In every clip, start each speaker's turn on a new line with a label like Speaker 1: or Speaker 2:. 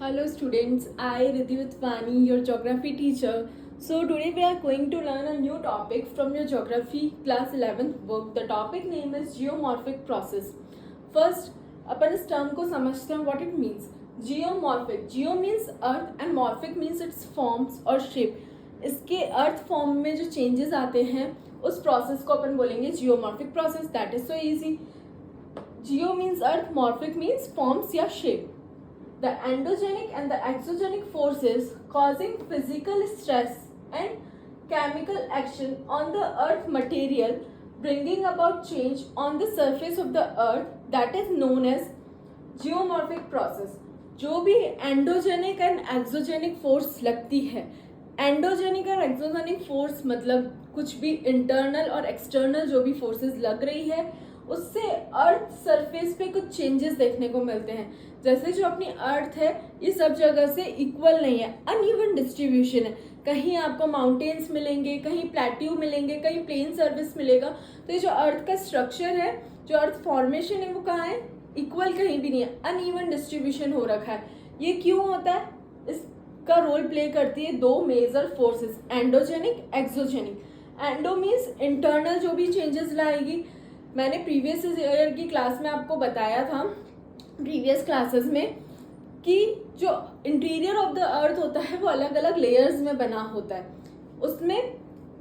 Speaker 1: Hello students, I Riddhi Utwani, your geography teacher. So today we are going to learn a new topic from your geography class 11th book. The topic name is geomorphic process. First, अपन इस term को समझते हैं what it means. Geomorphic, geo means earth and morphic means its forms or shape. इसके अर्थ form में जो changes आते हैं उस प्रोसेस को अपन बोलेंगे geomorphic process. That is so easy. Jio means earth, morphic means forms या shape. The endogenic and the exogenic forces causing physical stress and chemical action on the earth material bringing about change on the surface of the earth, that is known as geomorphic process. जो भी endogenic and exogenic force लगती है, endogenic और exogenic force मतलब कुछ भी internal और external जो भी फोर्सेस लग रही है उससे अर्थ सरफेस पे कुछ चेंजेस देखने को मिलते हैं. जैसे जो अपनी अर्थ है ये सब जगह से इक्वल नहीं है, अनइवन डिस्ट्रीब्यूशन है. कहीं आपको माउंटेन्स मिलेंगे, कहीं प्लेट्यू मिलेंगे, कहीं प्लेन सर्विस मिलेगा. तो ये जो अर्थ का स्ट्रक्चर है, जो अर्थ फॉर्मेशन है वो कहाँ है? इक्वल कहीं भी नहीं है, अनइवन डिस्ट्रीब्यूशन हो रखा है. ये क्यों होता है? इसका रोल प्ले करती है दो major forces, endogenic, exogenic. Endo means internal जो भी चेंजेस लाएगी. मैंने प्रीवियस ईयर की क्लास में आपको बताया था, प्रीवियस क्लासेस में, कि जो इंटीरियर ऑफ द अर्थ होता है वो अलग अलग लेयर्स में बना होता है. उसमें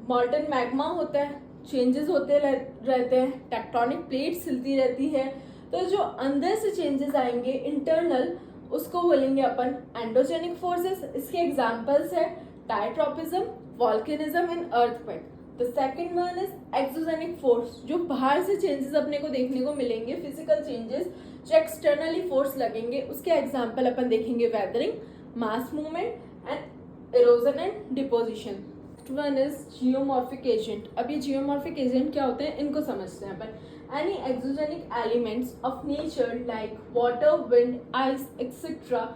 Speaker 1: मॉल्टन मैग्मा होता है, चेंजेस होते रहते हैं, टेक्टोनिक प्लेट्स हिलती रहती है. तो जो अंदर से चेंजेस आएंगे इंटरनल, उसको बोलेंगे अपन एंडोजेनिक फोर्सेस. इसके एग्जाम्पल्स है diastrophism, volcanism and earthquake. The second one is exogenic force, जो बाहर से चेंजेस अपने को देखने को मिलेंगे, फिजिकल चेंजेस जो एक्सटर्नली फोर्स लगेंगे. उसके एग्जाम्पल अपन देखेंगे weathering, mass movement and erosion and deposition. One is geomorphic agent. अब ये जियोमॉर्फिक एजेंट क्या होते हैं इनको समझते हैं अपन. Any exogenic elements of nature like water, wind, ice etcetera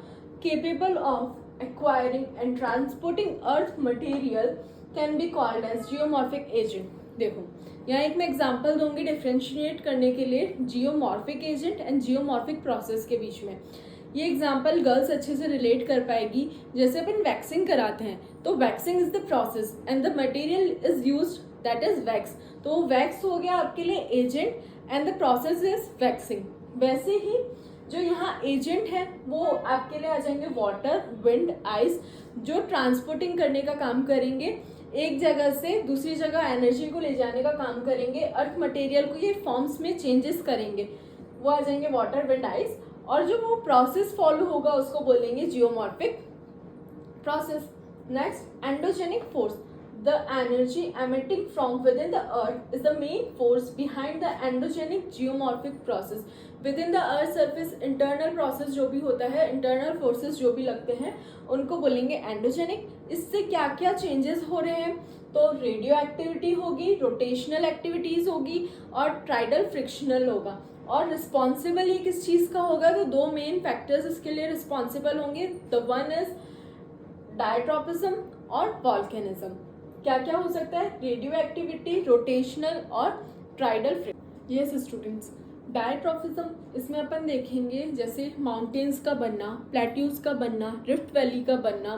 Speaker 1: capable of acquiring and transporting earth material can be called as geomorphic agent. देखो यहाँ एक मैं एग्जांपल दूंगी डिफ्रेंशिएट करने के लिए geomorphic agent and geomorphic process के बीच में. ये एग्जांपल गर्ल्स अच्छे से रिलेट कर पाएगी. जैसे अपन वैक्सिंग कराते हैं तो waxing is the process and the material is used, that is wax. तो वैक्स हो गया आपके लिए agent and the process is waxing. वैसे ही जो यहाँ एजेंट है वो आपके लिए आ जाएंगे वाटर, विंड, आइस, जो ट्रांसपोर्टिंग करने का काम करेंगे, एक जगह से दूसरी जगह एनर्जी को ले जाने का काम करेंगे, अर्थ मटेरियल को ये फॉर्म्स में चेंजेस करेंगे, वो आ जाएंगे वाटर, विंड, आइस. और जो वो प्रोसेस फॉलो होगा उसको बोलेंगे geomorphic process. Next, endogenic force. The energy emitting from within the earth is the main force behind the endogenic geomorphic process. Within the earth surface internal process जो भी होता है, internal forces जो भी लगते हैं उनको बोलेंगे एंडोजेनिक. इससे क्या क्या चेंजेस हो रहे हैं? तो रेडियो एक्टिविटी होगी, रोटेशनल एक्टिविटीज होगी और ट्राइडल फ्रिक्शनल होगा. और रिस्पॉन्सिबल ये किस चीज़ का होगा? तो दो मेन फैक्टर्स इसके लिए रिस्पॉन्सिबल होंगे. द वन इज डायट्रोपिज्म और वॉल्केनिज्म. क्या क्या हो सकता है? रेडियो एक्टिविटी, रोटेशनल और ट्राइडल फ्रिक्शन. यस स्टूडेंट्स, डायट्रोफिज्म इसमें अपन देखेंगे जैसे माउंटेन्स का बनना, प्लेट्यूज का बनना, रिफ्ट वैली का बनना.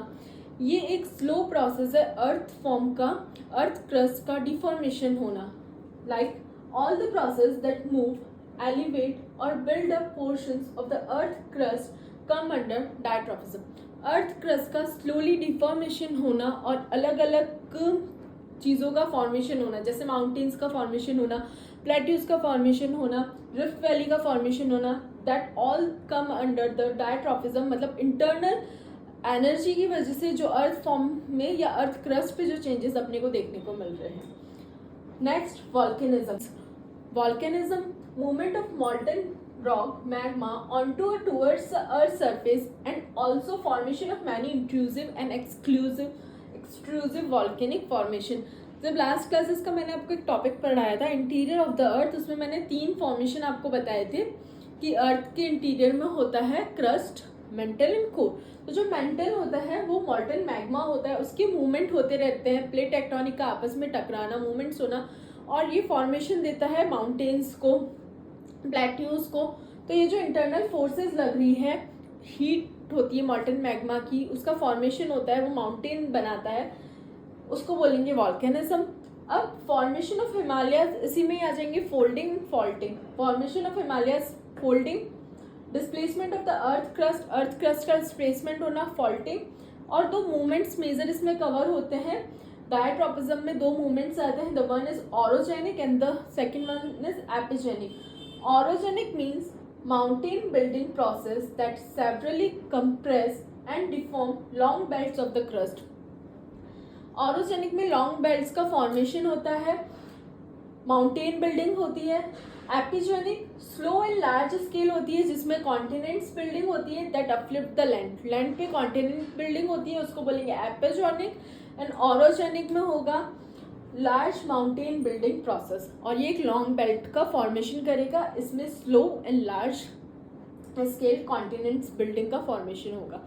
Speaker 1: ये एक स्लो प्रोसेस है अर्थ फॉर्म का, अर्थ क्रस्ट का डिफॉर्मेशन होना. Like all the process that move, elevate और build up portions of the earth crust come under diastrophism. Earth crust का स्लोली डिफॉर्मेशन होना और अलग अलग चीज़ों का फॉर्मेशन होना, जैसे माउंटेन्स का फॉर्मेशन होना, प्लेट्यूज का फॉर्मेशन होना, रिफ्ट वैली का फॉर्मेशन होना, that all come under the diastrophism. मतलब इंटरनल एनर्जी की वजह से जो अर्थ फॉर्म में या अर्थ क्रस्ट पे जो चेंजेस अपने को देखने को मिल रहे हैं. Next, volcanism. Volcanism, movement of मॉल्टन rock, magma onto or towards the earth's surface and also formation of many intrusive and extrusive volcanic formation. जब लास्ट क्लासेस का मैंने आपको एक टॉपिक पढ़ाया था इंटीरियर ऑफ द अर्थ, उसमें मैंने 3 फॉर्मेशन आपको बताए थे कि अर्थ के इंटीरियर में होता है क्रस्ट, मेंटल एंड कोर. तो जो मेंटल होता है वो मॉल्टन मैग्मा होता है, उसके मूवमेंट होते रहते हैं, प्लेट टेक्टोनिक का आपस में टकराना, मूवमेंट्स होना, और ये फॉर्मेशन देता है माउंटेन्स को, प्लेट्यूज को. तो ये जो इंटरनल फोर्सेस लग रही है हीट होती है मॉल्टन मैग्मा की, उसका फॉर्मेशन होता है, वो माउंटेन बनाता है, उसको बोलेंगे वॉल्केनिज्म। अब फॉर्मेशन ऑफ हिमालयाज इसी में ही आ जाएंगे, folding faulting. Formation of Himalayas folding, displacement of the earth crust का डिस्प्लेसमेंट होना फॉल्टिंग। और दो मूवमेंट्स मेजर इसमें कवर होते हैं। डायट्रोपिज्म में दो मूवमेंट्स आते हैं, the one is orogenic and the second one is epeirogenic. Orogenic means mountain building process that severally compress and deform long belts of the crust. ऑरोजेनिक में लॉन्ग बेल्ट्स का formation होता है, माउंटेन बिल्डिंग होती है। एपिजेनिक slow and large scale होती है, जिसमें continents building होती है that uplift the land. Land पे कॉन्टिनेंट बिल्डिंग होती है, उसको बोलेंगे एपिजेनिक। एंड ऑरोजेनिक में होगा लार्ज माउंटेन बिल्डिंग प्रोसेस, और ये एक लॉन्ग बेल्ट का फॉर्मेशन करेगा। इसमें slow and large scale continents building का फॉर्मेशन होगा।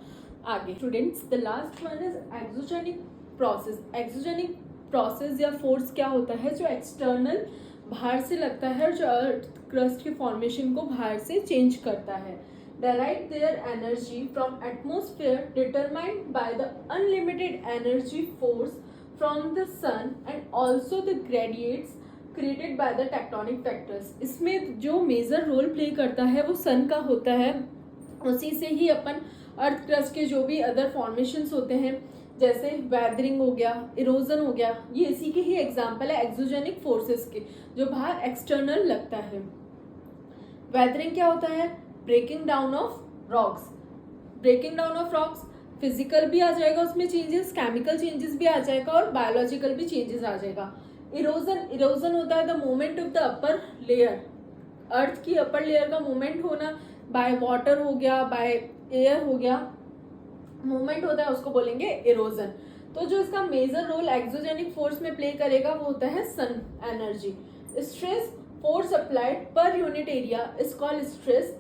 Speaker 1: आगे students, the last one is exogenic process. Exogenic process या फोर्स क्या होता है, जो एक्सटर्नल बाहर से लगता है और जो अर्थ क्रस्ट के फॉर्मेशन को बाहर से चेंज करता है। derive their energy from atmosphere determined by the unlimited energy force from the sun and also the gradients created by the tectonic factors। इसमें जो मेजर रोल प्ले करता है वो सन का होता है, उसी से ही अपन अर्थ क्रस्ट के जो भी अदर फॉर्मेशंस होते हैं जैसे वेदरिंग हो गया, इरोजन हो गया, ये इसी के ही एग्जाम्पल है एक्सोजेनिक फोर्सेस के, जो बाहर एक्सटर्नल लगता है। वेदरिंग क्या होता है, breaking down of rocks. Breaking down of rocks physical भी आ जाएगा उसमें चेंजेस, केमिकल चेंजेस भी आ जाएगा और बायोलॉजिकल भी चेंजेस आ जाएगा। इरोजन होता है the movement of the upper layer, earth की अपर लेयर का मूवमेंट होना, बाय वाटर हो गया, बाय एयर हो गया, मूवमेंट होता है, उसको बोलेंगे इरोजन। तो जो इसका मेजर रोल एक्सोजेनिक फोर्स में प्ले करेगा वो होता है sun energy. Stress, force applied per unit area is called stress.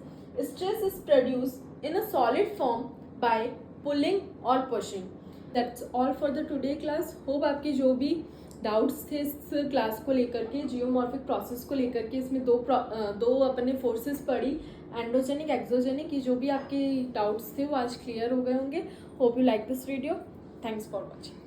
Speaker 1: Stress is produced in a solid form by pulling or pushing. That's all for the today class. Hope आपके जो भी doubts थे इस class को लेकर के, geomorphic process को लेकर के, इसमें दो अपने फोर्सेस पढ़ी, एंडोजेनिक एक्सोजेनिक, ये जो भी आपके डाउट्स थे वो आज क्लियर हो गए होंगे। Hope you like this video. Thanks for watching.